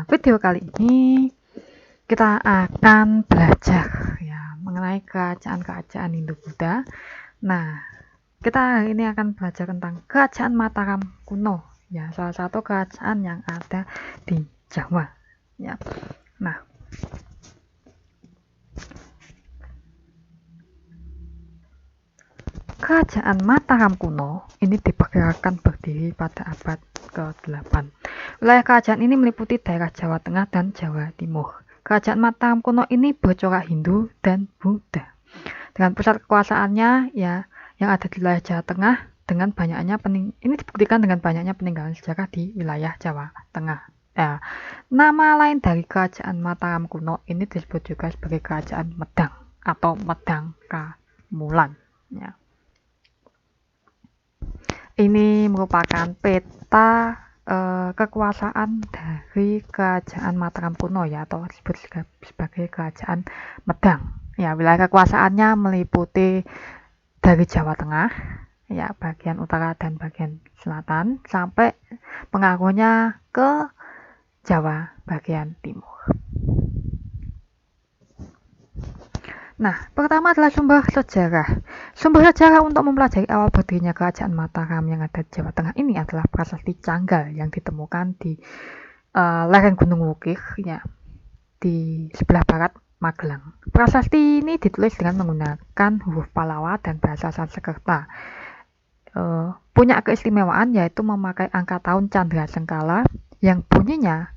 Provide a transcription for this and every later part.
Video kali ini kita akan belajar ya mengenai kerajaan-kerajaan Hindu-Buddha. Nah, kita hari ini akan belajar tentang kerajaan Mataram kuno, ya salah satu kerajaan yang ada di Jawa. Ya, nah, kerajaan Mataram kuno ini diperkirakan berdiri pada abad ke-8. Wilayah kerajaan ini meliputi daerah Jawa Tengah dan Jawa Timur. Kerajaan Mataram kuno ini bercorak Hindu dan Buddha. Dengan pusat kekuasaannya ya yang ada di wilayah Jawa Tengah dengan banyaknya ini dibuktikan dengan banyaknya peninggalan sejarah di wilayah Jawa Tengah. Ya, nama lain dari kerajaan Mataram kuno ini disebut juga sebagai kerajaan Medang atau Medang Kamulan. Ya. Ini merupakan peta kekuasaan dari kerajaan Mataram kuno ya, atau disebut sebagai kerajaan Medang. Ya, wilayah kekuasaannya meliputi dari Jawa Tengah, ya bagian utara dan bagian selatan, sampai pengaruhnya ke Jawa bagian timur. Nah, pertama adalah sumber sejarah. Sumber sejarah untuk mempelajari awal berdirinya kerajaan Mataram yang ada di Jawa Tengah ini adalah prasasti Canggal yang ditemukan di lereng Gunung Wukir ya, di sebelah barat Magelang. Prasasti ini ditulis dengan menggunakan huruf Pallawa dan bahasa Sanskerta. Punya keistimewaan yaitu memakai angka tahun Candra Sengkala yang bunyinya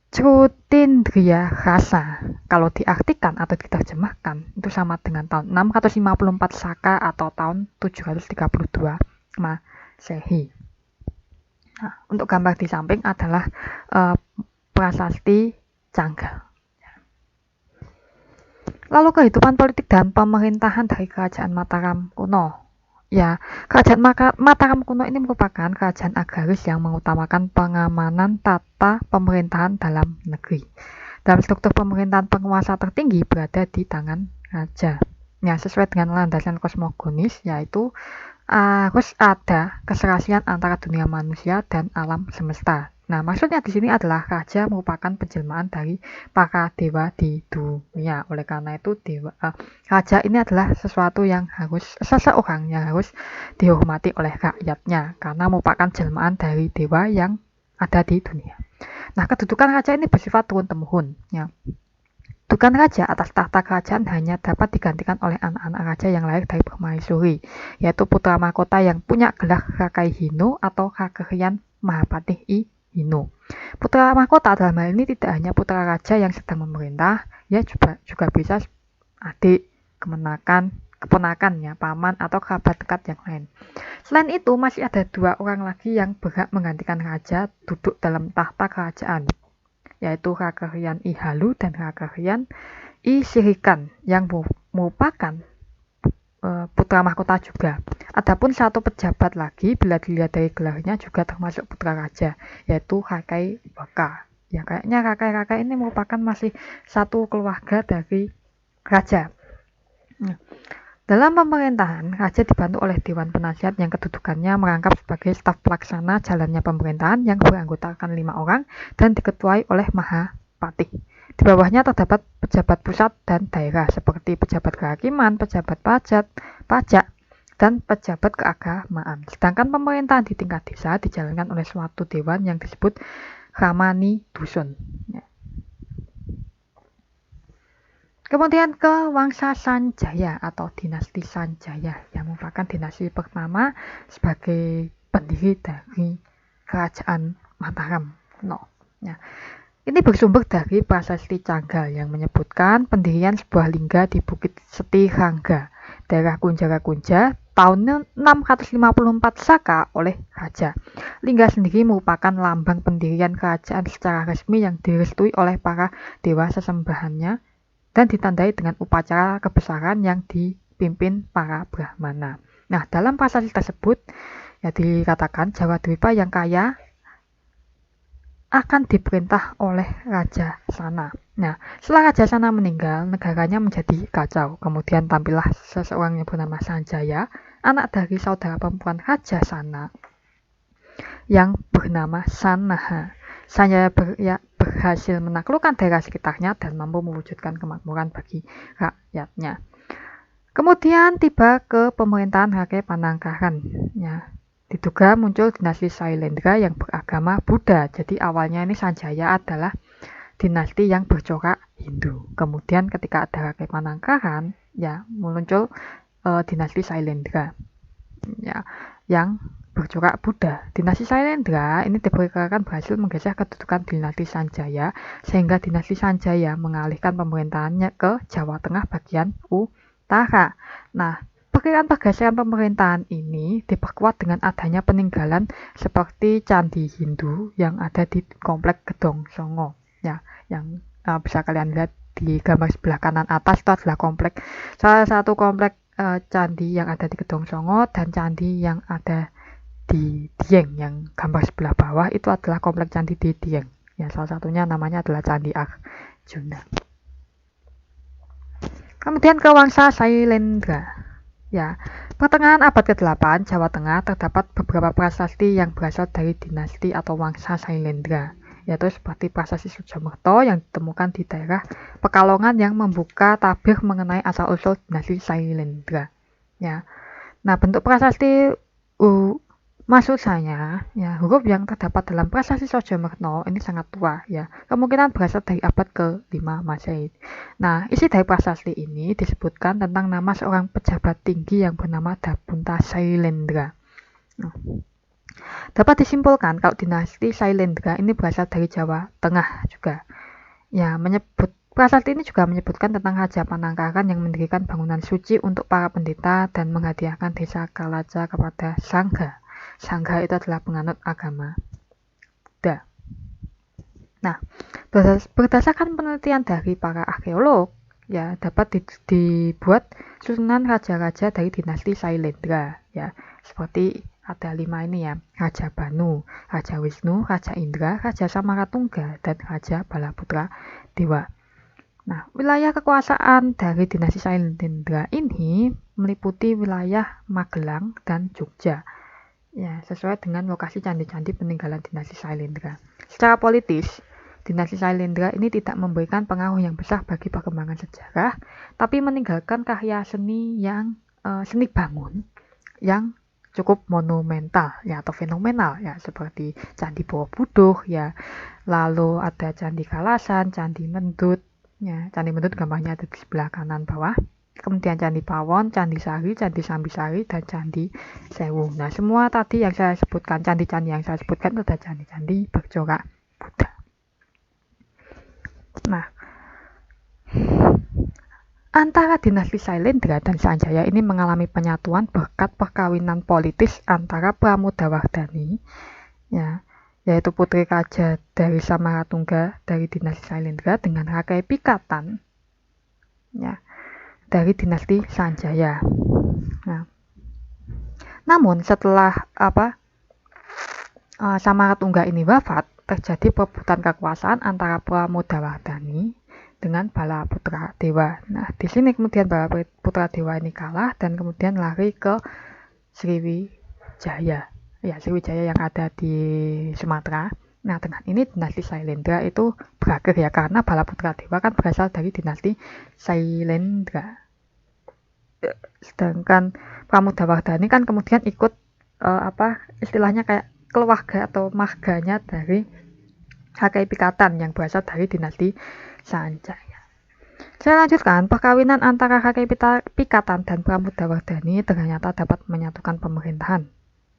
Crutindriya Rasa. Kalau diartikan atau diterjemahkan itu sama dengan tahun 654 Saka atau tahun 732 Masehi. Nah, untuk gambar di samping adalah prasasti Canggal. Lalu kehidupan politik dan pemerintahan dari kerajaan Mataram kuno. Ya, kerajaan Mataram kuno ini merupakan kerajaan agraris yang mengutamakan pengamanan tata pemerintahan dalam negeri. Dalam struktur pemerintahan, penguasa tertinggi berada di tangan raja. Ya, sesuai dengan landasan kosmogonis, yaitu harus ada keserasian antara dunia manusia dan alam semesta. Nah, maksudnya di sini adalah raja merupakan penjelmaan dari para dewa di dunia. Oleh karena itu, raja ini adalah sesuatu yang seseorang yang harus dihormati oleh rakyatnya karena merupakan jelmaan dari dewa yang ada di dunia. Nah, kedudukan raja ini bersifat turun-temurun. Ya. Kedudukan raja atas tahta kerajaan hanya dapat digantikan oleh anak-anak raja yang lahir dari permaisuri, yaitu putra mahkota yang punya gelar Rakai Hinu atau Kakehyan Mahapatih Hinu. Putra mahkota dalam hal ini tidak hanya putra raja yang sedang memerintah, ya juga bisa adik, keponakan ya, paman atau kerabat dekat yang lain. Selain itu masih ada 2 orang lagi yang berhak menggantikan raja duduk dalam tahta kerajaan, yaitu Kakehyan Halu dan Kakehyan Sirikan yang merupakan putra mahkota juga. Adapun satu pejabat lagi bila dilihat dari gelarnya juga termasuk putra raja, yaitu Rakai Waka. Ya, kayaknya Rakai ini merupakan masih satu keluarga dari raja. Dalam pemerintahan, raja dibantu oleh Dewan Penasihat yang kedudukannya merangkap sebagai staf pelaksana jalannya pemerintahan yang beranggotakan 5 orang dan diketuai oleh Mahapatih. Di bawahnya terdapat pejabat pusat dan daerah seperti pejabat kehakiman, pejabat pajak, dan pejabat keagamaan. Sedangkan pemerintahan di tingkat desa dijalankan oleh suatu dewan yang disebut Ramani Dusun. Kemudian ke Wangsa Sanjaya atau dinasti Sanjaya yang merupakan dinasti pertama sebagai pendiri dari kerajaan Mataram kuno. Ya. Ini bersumber dari prasasti Canggal yang menyebutkan pendirian sebuah lingga di Bukit Setirangga, daerah Kunjara-Kunja, tahun 654 Saka oleh raja. Lingga sendiri merupakan lambang pendirian kerajaan secara resmi yang direstui oleh para dewa sesembahannya dan ditandai dengan upacara kebesaran yang dipimpin para Brahmana. Nah, dalam prasasti tersebut ya dikatakan Jawa Dwipa yang kaya akan diperintah oleh Raja Sana. Nah, setelah Raja Sana meninggal, negaranya menjadi kacau. Kemudian tampillah seseorang yang bernama Sanjaya, anak dari saudara perempuan Raja Sana yang bernama Sanaha. Sanjaya berhasil menaklukkan daerah sekitarnya dan mampu mewujudkan kemakmuran bagi rakyatnya. Kemudian tiba ke pemerintahan Kakek Panangkaran. Ya, diduga muncul dinasti Sailendra yang beragama Buddha. Jadi awalnya ini Sanjaya adalah dinasti yang bercorak Hindu. Kemudian ketika ada Kakek Panangkaran, ya muncul dinasti Sailendra. Ya, yang bercorak Buddha. Dinasti Sailendra ini diperkirakan berhasil menggeser kedudukan dinasti Sanjaya sehingga dinasti Sanjaya mengalihkan pemerintahannya ke Jawa Tengah bagian utara. Nah, perkiraan pergeseran pemerintahan ini diperkuat dengan adanya peninggalan seperti Candi Hindu yang ada di Komplek Gedong Songo. Ya, yang bisa kalian lihat di gambar sebelah kanan atas itu adalah salah satu komplek candi yang ada di Gedong Songo, dan candi yang ada di Dieng yang gambar sebelah bawah itu adalah komplek candi di Dieng. Ya, salah satunya namanya adalah Candi Arjuna. Kemudian ke Wangsa Sailendra. Ya, pertengahan abad ke-8 Jawa Tengah terdapat beberapa prasasti yang berasal dari dinasti atau Wangsa Sailendra, yaitu seperti prasasti Sujomerto yang ditemukan di daerah Pekalongan yang membuka tabir mengenai asal-usul dinasti Sailendra. Ya. Nah, bentuk prasasti maksud saya, ya, huruf yang terdapat dalam prasasti Sujomerto ini sangat tua, ya. Kemungkinan berasal dari abad ke-5 Masehi. Nah, isi dari prasasti ini disebutkan tentang nama seorang pejabat tinggi yang bernama Dapunta Sailendra. Nah, dapat disimpulkan kalau dinasti Sailendra ini berasal dari Jawa Tengah juga. Ya, prasasti ini juga menyebutkan tentang Raja Panangkaran yang mendirikan bangunan suci untuk para pendeta dan menghadiahkan desa Kalaja kepada Sangha. Sangha itu adalah penganut agama Buddha. Nah, berdasarkan penelitian dari para arkeolog, ya dapat dibuat susunan raja-raja dari dinasti Sailendra, ya seperti ada 5 ini ya: Raja Banu, Raja Wisnu, Raja Indra, Raja Samaratungga, dan Raja Balaputra Dewa. Nah, wilayah kekuasaan dari dinasti Sailendra ini meliputi wilayah Magelang dan Jogja. Ya, sesuai dengan lokasi candi-candi peninggalan dinasti Sailendra. Secara politis, dinasti Sailendra ini tidak memberikan pengaruh yang besar bagi perkembangan sejarah, tapi meninggalkan karya seni seni bangun yang cukup monumental ya atau fenomenal ya, seperti Candi Borobudur ya, lalu ada Candi Kalasan, Candi Mendut ya. Candi Mendut gambarnya ada di sebelah kanan bawah. Kemudian Candi Pawon, Candi Sari, Candi Sambisari, dan Candi Sewu. Nah, semua tadi yang saya sebutkan, candi-candi yang saya sebutkan itu adalah candi-candi bercorak Buddha. Nah, antara dinasti Sailendra dan Sanjaya ini mengalami penyatuan berkat perkawinan politis antara Pramodawardhani, ya, yaitu putri raja dari Samaratungga dari dinasti Sailendra dengan Rakai Pikatan, ya, dari dinasti Sanjaya. Nah, namun setelah Samaratungga ini wafat, terjadi perebutan kekuasaan antara Pramodawardhani dengan Balaputra Dewa. Nah, di sini kemudian Balaputra Dewa ini kalah dan kemudian lari ke Sriwijaya. Ya, Sriwijaya yang ada di Sumatera. Nah, dengan ini dinasti Sailendra itu berakhir ya, karena Balaputra Dewa kan berasal dari dinasti Sailendra. Sedangkan Pramodawardhani kan kemudian ikut istilahnya kayak keluarga atau marganya dari Rakai Pikatan yang berasal dari dinasti Sanjaya. Saya lanjutkan, perkawinan antara Rakai Pikatan dan Pramodawardhani ternyata dapat menyatukan pemerintahan.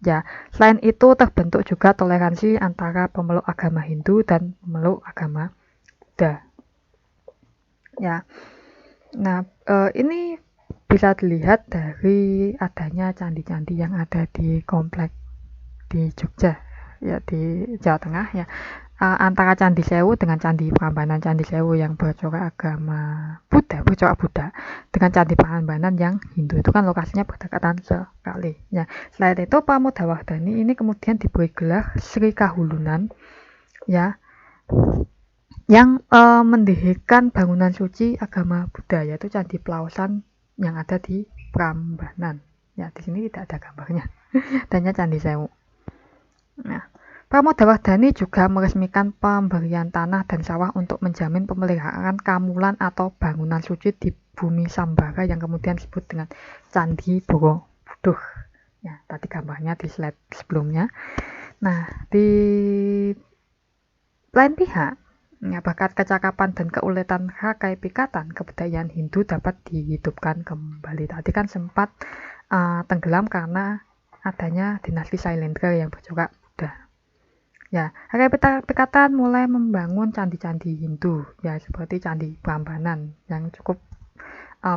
Ya, selain itu terbentuk juga toleransi antara pemeluk agama Hindu dan pemeluk agama Buddha. Ya, nah ini bisa dilihat dari adanya candi-candi yang ada di komplek di Jogja, ya di Jawa Tengah ya. Antara Candi Sewu dengan Candi Prambanan. Candi Sewu yang bercorak agama Buddha, dengan Candi Prambanan yang Hindu, itu kan lokasinya berdekatan sekali. Ya, selain itu Pramodawardhani ini kemudian diberi gelar Sri Kahulunan, ya, yang mendirikan bangunan suci agama Buddha, yaitu Candi Plaosan yang ada di Prambanan. Ya, di sini tidak ada gambarnya. Adanya Candi Sewu. Nah, Pramodawardhani juga meresmikan pemberian tanah dan sawah untuk menjamin pemeliharaan Kamulan atau bangunan suci di bumi Sambara yang kemudian disebut dengan Candi Borobudur. Ya, tadi gambarnya di slide sebelumnya. Nah, di lain pihak, ya, bakat kecakapan dan keuletan Rakai Pikatan kebudayaan Hindu dapat dihidupkan kembali. Tadi kan sempat tenggelam karena adanya dinasti Sailendra yang bercorak Buddha. Ya, Rakai Pikatan mulai membangun candi-candi Hindu, ya seperti Candi Prambanan yang cukup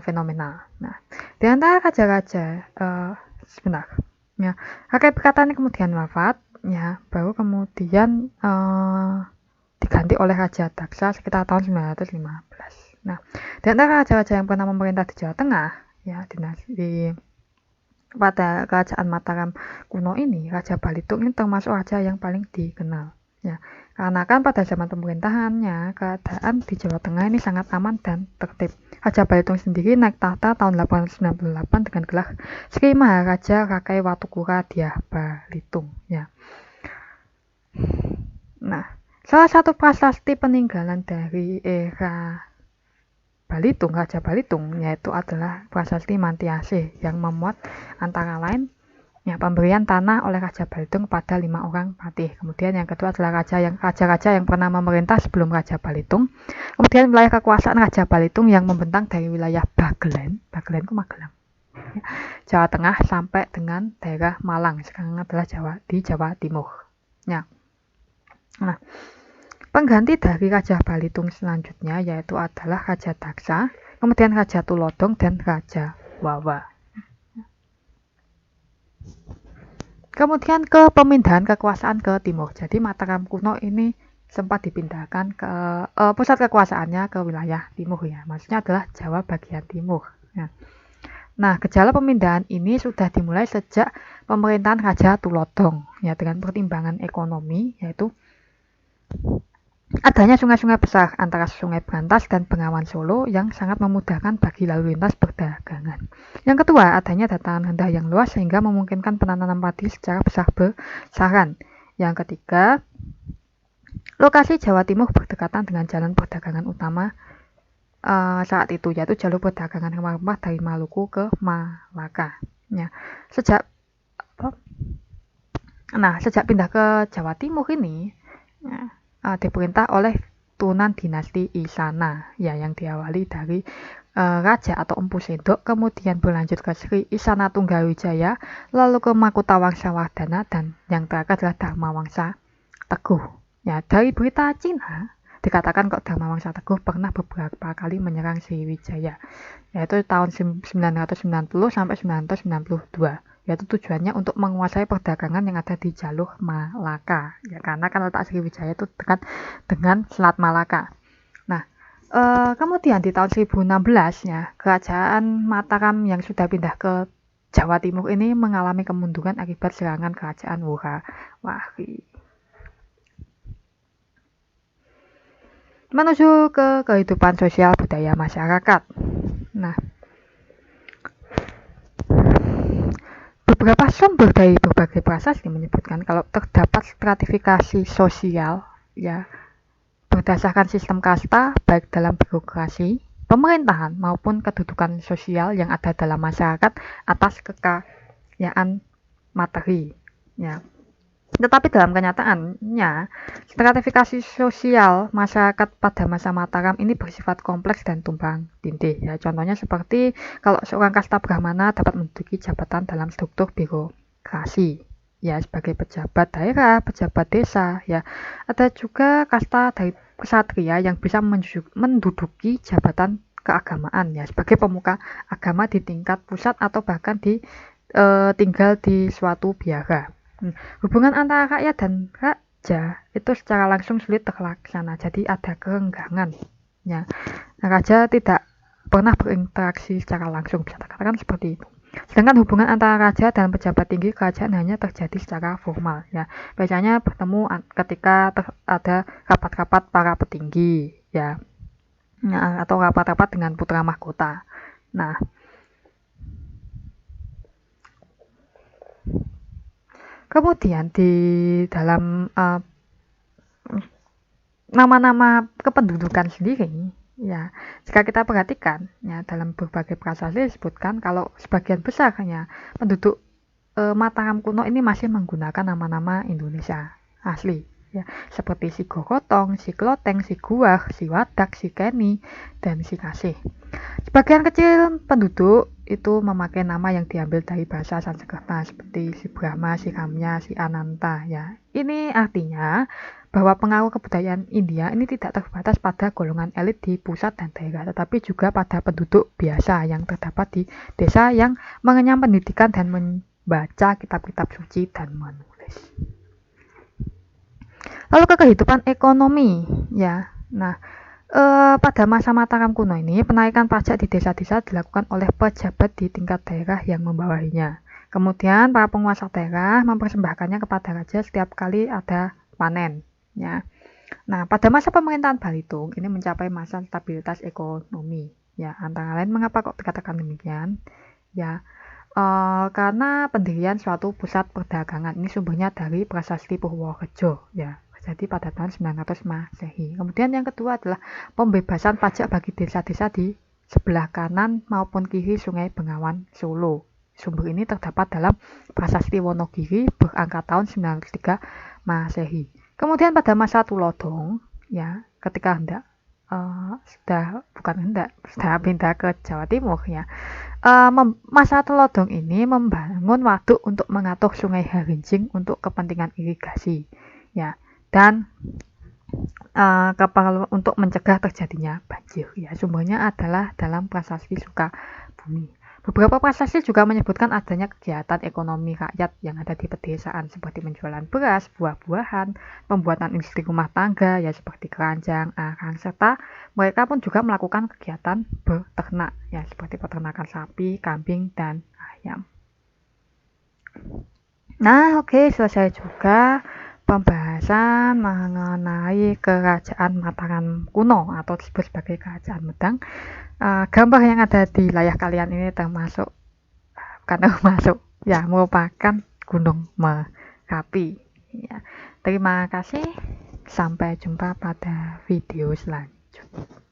fenomenal. Nah, di antara raja-raja, sebentar, ya, Rakai Pikatan kemudian wafat, ya, baru kemudian diganti oleh Raja Daksa sekitar tahun 915. Nah, di antara raja-raja yang pernah memerintah di Jawa Tengah, ya, pada kerajaan Mataram kuno ini, Raja Balitung ini termasuk raja yang paling dikenal. Ya, karena kan pada zaman pemerintahannya, keadaan di Jawa Tengah ini sangat aman dan tertib. Raja Balitung sendiri naik tahta tahun 898 dengan gelar Sri Maharaja Rakai Watukura Dyah Balitung. Ya. Nah, salah satu prasasti peninggalan dari era Balitung, Raja Balitung, yaitu adalah prasasti Mantiase yang memuat antara lain ya, pemberian tanah oleh Raja Balitung pada 5 orang patih. Kemudian yang kedua adalah raja-raja yang pernah memerintah sebelum Raja Balitung. Kemudian wilayah kekuasaan Raja Balitung yang membentang dari wilayah Bagelen itu Magelang, ya, Jawa Tengah sampai dengan daerah Malang, sekarang adalah Jawa Timur. Ya. Nah, pengganti dari Raja Balitung selanjutnya yaitu adalah Raja Daksa, kemudian Raja Tulodong dan Raja Wawa. Kemudian ke pemindahan kekuasaan ke timur. Jadi Mataram kuno ini sempat dipindahkan ke pusat kekuasaannya ke wilayah timur, ya. Maksudnya adalah Jawa bagian timur. Ya. Nah, gejala pemindahan ini sudah dimulai sejak pemerintahan Raja Tulodong, ya, dengan pertimbangan ekonomi, yaitu adanya sungai-sungai besar antara Sungai Brantas dan Bengawan Solo yang sangat memudahkan bagi lalu lintas perdagangan. Yang kedua, adanya dataran rendah yang luas sehingga memungkinkan penanaman padi secara besar-besaran. Yang ketiga, lokasi Jawa Timur berdekatan dengan jalan perdagangan utama saat itu, yaitu jalur perdagangan rempah-rempah dari Maluku ke Malaka. Ya, sejak pindah ke Jawa Timur ini, ya, diperintah oleh turunan dinasti Isana, ya, yang diawali dari Raja atau Empu Sendok, kemudian berlanjut ke Sri Isana Tunggawijaya, lalu ke Makutawangsa Wardana, dan yang terakhir adalah Dharmawangsa Teguh. Ya, dari berita Cina dikatakan kok Dharmawangsa Teguh pernah beberapa kali menyerang Sriwijaya, yaitu tahun 990 sampai 992. Yaitu tujuannya untuk menguasai perdagangan yang ada di jalur Malaka, ya, karena kan letak Sriwijaya itu dekat dengan Selat Malaka. Nah, kemudian di tahun 1016 ya, kerajaan Mataram yang sudah pindah ke Jawa Timur ini mengalami kemunduran akibat serangan kerajaan Wurawari. Menuju ke kehidupan sosial budaya masyarakat. Nah, beberapa sumber dari berbagai prasasti menyebutkan kalau terdapat stratifikasi sosial, ya, berdasarkan sistem kasta baik dalam birokrasi, pemerintahan maupun kedudukan sosial yang ada dalam masyarakat atas kekayaan materi. Ya. Tetapi dalam kenyataannya, stratifikasi sosial masyarakat pada masa Mataram ini bersifat kompleks dan tumpang tindih. Ya, contohnya seperti kalau seorang kasta Brahmana dapat menduduki jabatan dalam struktur birokrasi, ya, sebagai pejabat daerah, pejabat desa, ya. Ada juga kasta dari ksatria yang bisa menduduki jabatan keagamaan, ya, sebagai pemuka agama di tingkat pusat atau bahkan tinggal di suatu biara. Hubungan antara rakyat dan raja itu secara langsung sulit terlaksana, jadi ada kerenggangan. Ya. Raja tidak pernah berinteraksi secara langsung, bisa dikatakan seperti itu. Sedangkan hubungan antara raja dan pejabat tinggi kerajaan hanya terjadi secara formal. Ya. Biasanya bertemu ketika ada rapat-rapat para petinggi, ya, atau rapat-rapat dengan putra mahkota. Nah, Kemudian di dalam nama-nama kependudukan sendiri, ya jika kita perhatikan ya dalam berbagai prasasti disebutkan kalau sebagian besar hanya penduduk Mataram kuno ini masih menggunakan nama-nama Indonesia asli, ya seperti si Gokotong, si Kloteng, si Guah, si Wadak, si Keni, dan si Kasih. Sebagian kecil penduduk itu memakai nama yang diambil dari bahasa Sanskerta seperti si Brahma, si Kamya, si Ananta, ya. Ini artinya bahwa pengaruh kebudayaan India ini tidak terbatas pada golongan elit di pusat dan daerah, tetapi juga pada penduduk biasa yang terdapat di desa yang mengenyam pendidikan dan membaca kitab-kitab suci dan menulis. Lalu ke kehidupan ekonomi, ya. Nah, pada masa Mataram kuno ini, penaikan pajak di desa-desa dilakukan oleh pejabat di tingkat daerah yang membawahinya. Kemudian para penguasa daerah mempersembahkannya kepada raja setiap kali ada panen. Ya. Nah, pada masa pemerintahan Balitung ini mencapai masa stabilitas ekonomi. Ya, antara lain mengapa kok dikatakan demikian? Ya, karena pendirian suatu pusat perdagangan ini sumbernya dari Prasasti Purworejo. Ya, jadi pada tahun 900 Masehi. Kemudian yang kedua adalah pembebasan pajak bagi desa-desa di sebelah kanan maupun kiri Sungai Bengawan Solo. Sumber ini terdapat dalam Prasasti Wonogiri berangka tahun 903 Masehi. Kemudian pada masa Tulodong, ya, ketika sudah pindah ke Jawa Timur, ya, masa Tulodong ini membangun waduk untuk mengatur Sungai Harinjing untuk kepentingan irigasi, ya, dan untuk mencegah terjadinya banjir. Ya, sumbernya adalah dalam Prasasti Sukabumi. Beberapa prasasti juga menyebutkan adanya kegiatan ekonomi rakyat yang ada di pedesaan seperti penjualan beras, buah-buahan, pembuatan industri rumah tangga ya seperti keranjang, arang, serta mereka pun juga melakukan kegiatan beternak ya seperti peternakan sapi, kambing, dan ayam. Nah, oke, selesai juga pembahasan mengenai kerajaan Mataram kuno atau disebut sebagai kerajaan Medang. Gambar yang ada di layar kalian ini termasuk ya merupakan Gunung Merapi. Ya. Terima kasih. Sampai jumpa pada video selanjutnya.